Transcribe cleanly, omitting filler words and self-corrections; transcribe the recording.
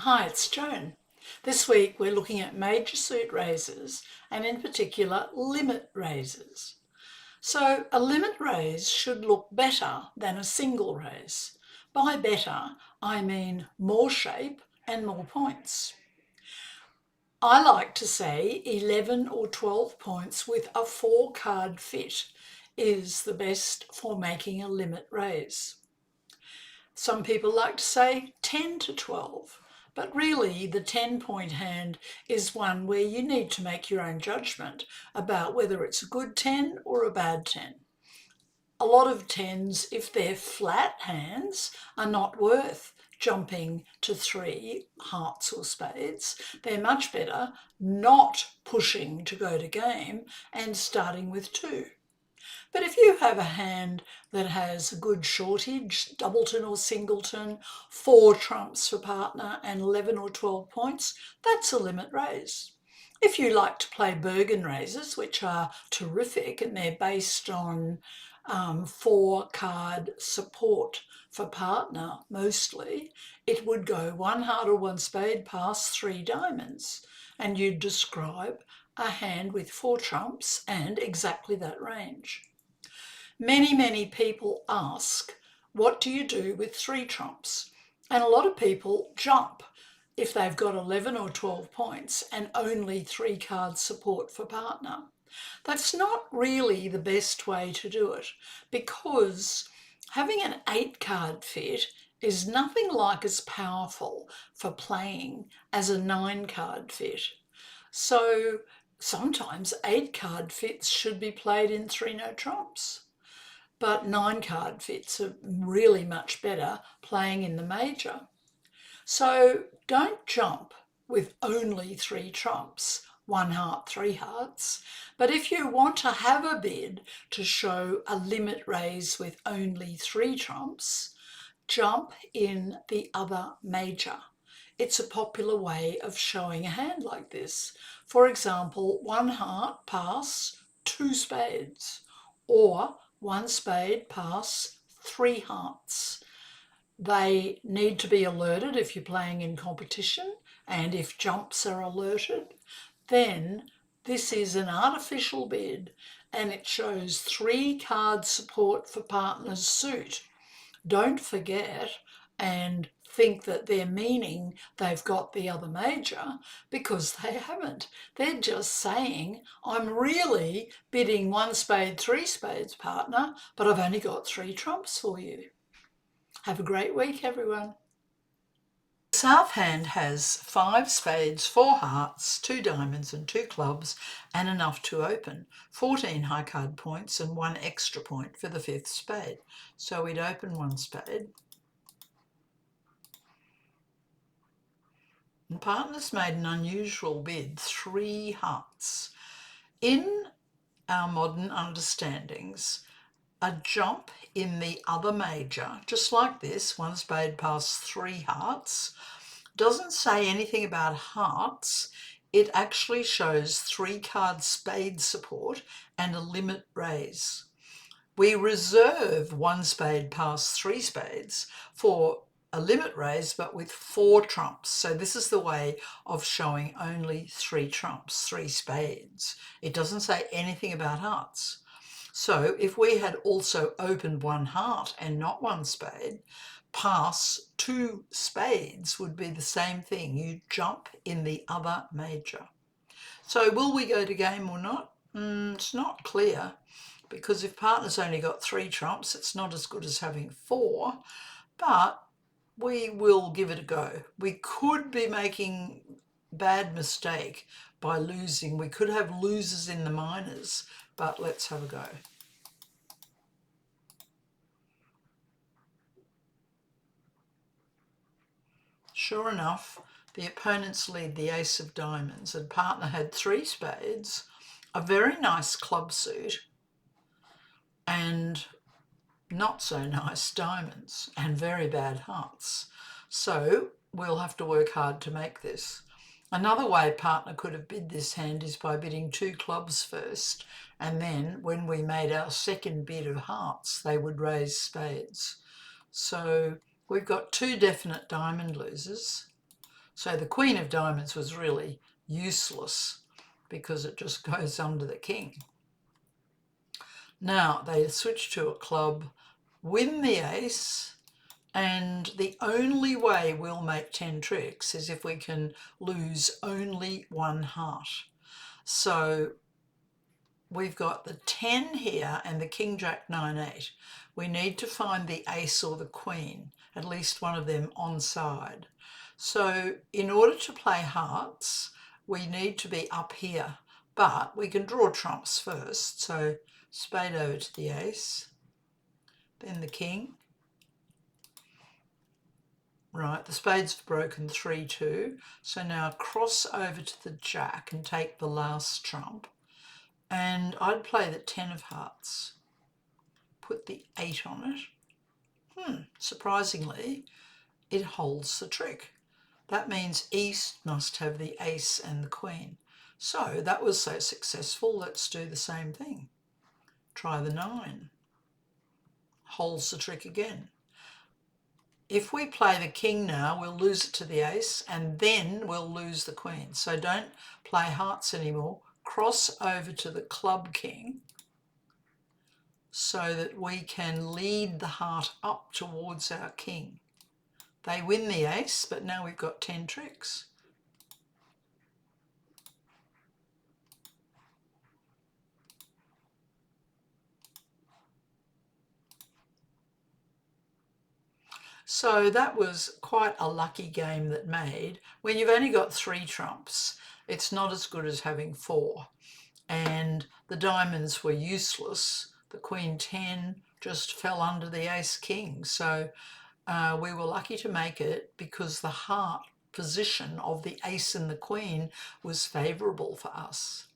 Hi, it's Joan. This week we're looking at major suit raises and in particular limit raises. So a limit raise should look better than a single raise. By better, I mean more shape and more points. I like to say 11 or 12 points with a 4-card fit is the best for making a limit raise. Some people like to say 10 to 12, but really the 10-point hand is one where you need to make your own judgment about whether it's a good 10 or a bad 10. A lot of 10s, if they're flat hands, are not worth jumping to 3 hearts or spades. They're much better not pushing to go to game and starting with 2. But if you have a hand that has a good shortage, doubleton or singleton, 4 trumps for partner and 11 or 12 points, that's a limit raise. If you like to play Bergen raises, which are terrific and they're based on 4-card support for partner mostly, it would go 1 heart or 1 spade past 3 diamonds, and you'd describe a hand with 4 trumps and exactly that range. Many people ask, what do you do with 3 trumps? And a lot of people jump if they've got 11 or 12 points and only 3 cards support for partner. That's not really the best way to do it, because having an 8-card fit is nothing like as powerful for playing as a 9-card fit. So sometimes 8-card fits should be played in 3 no trumps. But 9-card fits are really much better playing in the major. So don't jump with only 3 trumps, 1 heart, 3 hearts. But if you want to have a bid to show a limit raise with only 3 trumps, jump in the other major. It's a popular way of showing a hand like this. For example, 1 heart pass 2 spades, or 1 spade pass 3 hearts. They need to be alerted if you're playing in competition, and if jumps are alerted, then this is an artificial bid and it shows 3 card support for partner's suit. Don't forget and think that they're meaning they've got the other major, because they haven't. They're just saying, I'm really bidding 1 spade, 3 spades partner, but I've only got 3 trumps for you. Have a great week, everyone. The south hand has 5 spades, 4 hearts, 2 diamonds and 2 clubs, and enough to open. 14 high card points and 1 extra point for the 5th spade. So we'd open 1 spade. And partner's made an unusual bid, 3 hearts. In our modern understandings, a jump in the other major, just like this, 1 spade past 3 hearts, doesn't say anything about hearts. It actually shows 3-card spade support and a limit raise. We reserve 1 spade past 3 spades for a limit raise, but with 4 trumps. So this is the way of showing only 3 trumps, 3 spades. It doesn't say anything about hearts. So if we had also opened 1 heart and not 1 spade, pass 2 spades would be the same thing. You jump in the other major. So will we go to game or not? It's not clear, because if partner's only got 3 trumps, it's not as good as having 4, but we will give it a go. We could be making bad mistake by losing. We could have losers in the minors, but let's have a go. Sure enough, the opponents lead the ace of diamonds, and partner had 3 spades, a very nice club suit, and not so nice diamonds, and very bad hearts. So we'll have to work hard to make this. Another way partner could have bid this hand is by bidding 2 clubs first, and then when we made our second bid of hearts, they would raise spades. So we've got 2 definite diamond losers. So the Queen of Diamonds was really useless because it just goes under the king. Now they switch to a club, win the ace, and the only way we'll make 10 tricks is if we can lose only one heart. So we've got the 10 here and the King, Jack, 9, 8. We need to find the ace or the queen, at least one of them on side. So in order to play hearts, we need to be up here, but we can draw trumps first. So spade over to the ace, then the king. Right, the spade's broken 3-2. So now cross over to the jack and take the last trump. And I'd play the 10 of hearts. Put the 8 on it. Surprisingly, it holds the trick. That means East must have the ace and the queen. So that was so successful, let's do the same thing. Try the 9. Holds the trick again. If we play the king now, we'll lose it to the ace and then we'll lose the queen. So don't play hearts anymore. Cross over to the club king so that we can lead the heart up towards our king. They win the ace, but now we've got 10 tricks. So that was quite a lucky game that made. When you've only got 3 trumps, it's not as good as having 4. And the diamonds were useless. The Queen 10 just fell under the ace king. So we were lucky to make it because the heart position of the ace and the queen was favourable for us.